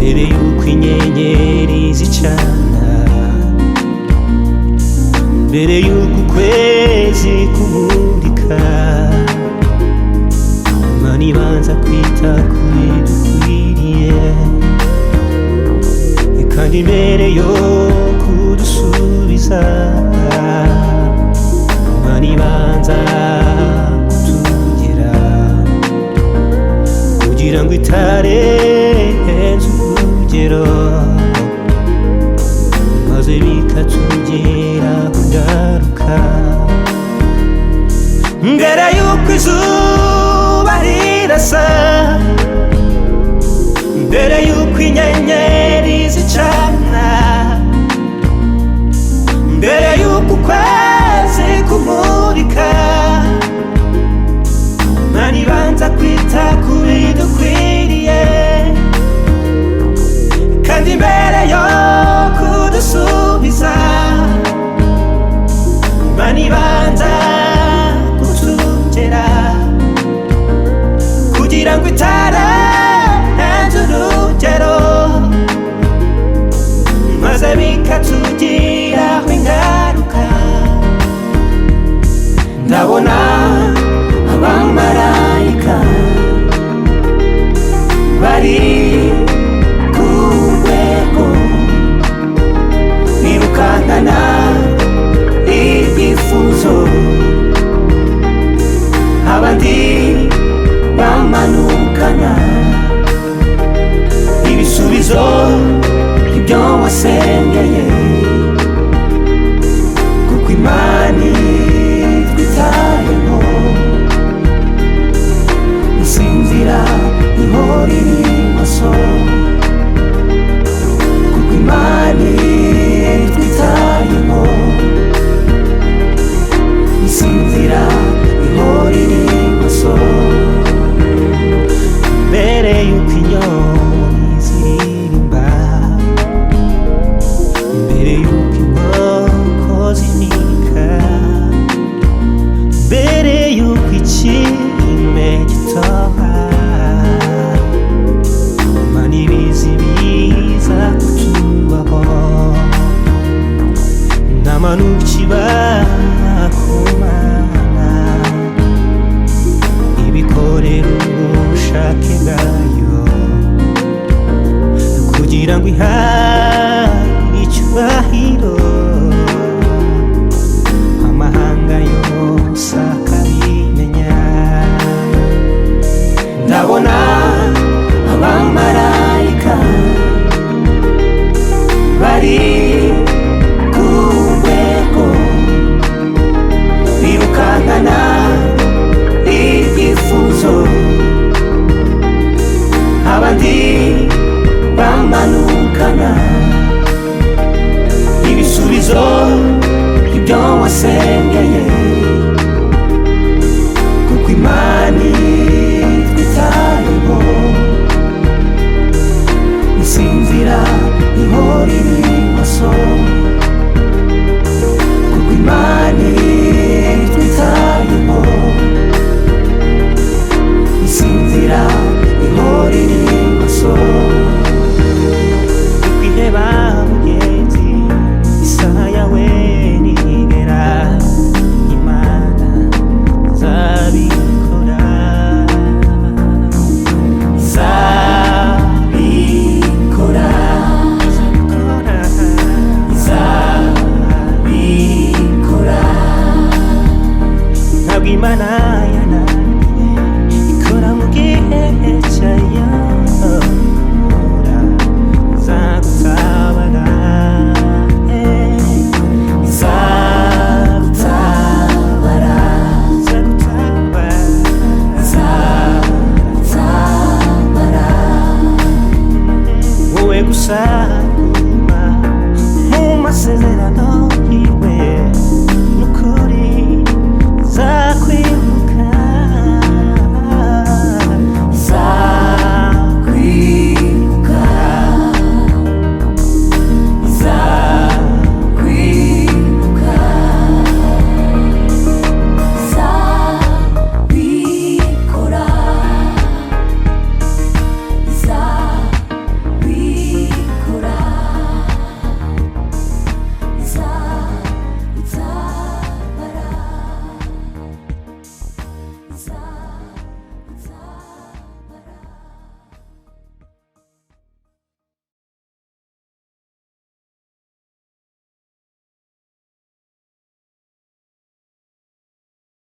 mbere yuko inyenyeri zicana, mbere yuko ukwezi kumurika, Imana ibanza kwita kuri dukwiriye, kandi mbere yo kudusubiza Imana ibanza kutugera, kugira ngo itarenza urugero, maze bikatugeraho ingaruka. Mbere yuko izuba rirasa, mbere yuko inyenyeri zicana, mbere yuko ukwezi kumurika, Imana ibanza kwita kuri dukwiriye, kandi mbere yo kudusubiza Imana ibanza kutugera, kugira ngo itarenza urugero, maze bikatugiraho ingaruka. Ndabona abamarayika bari ku rwego, birukankana ibyifuzo, abandi bamanukana ibisubizo ibyo wasengeye, kuko Imana itwitayeho, isinzira ihora iri maso, kuko Imana itwitayeho, isinzira ihora iri maso. Mbere yuko inyoni ziririmba, mbere yuko inkoko zinika, mbere yuko ikime gitoha, Imana ibizi biza kutubaho, ntamanukiba ku Mana, ibikorera ubushake bwayo, kugira ngo ihabwe icyubahiro, amahanga yose akabimenya. Ndabona abamarayika bari ku rwego, birukankana ibyifuzo, abandi bamanukana ibisubizo ibyo wasengeye, kuko Imana itwitayeho, isinzira ihora iri maso, kuko Imana itwitayeho, isinzira ihora iri maso. Ukwiheba mugenzi, isaha yawe nigera, Imana izabikora, izabikora, izabikora. Ntabwo Imana yananiwe, ikora mu gihe cyayo, izagutabara, izagutabara, izagutabara. Wowe gusa guma mu masezerano yiwe,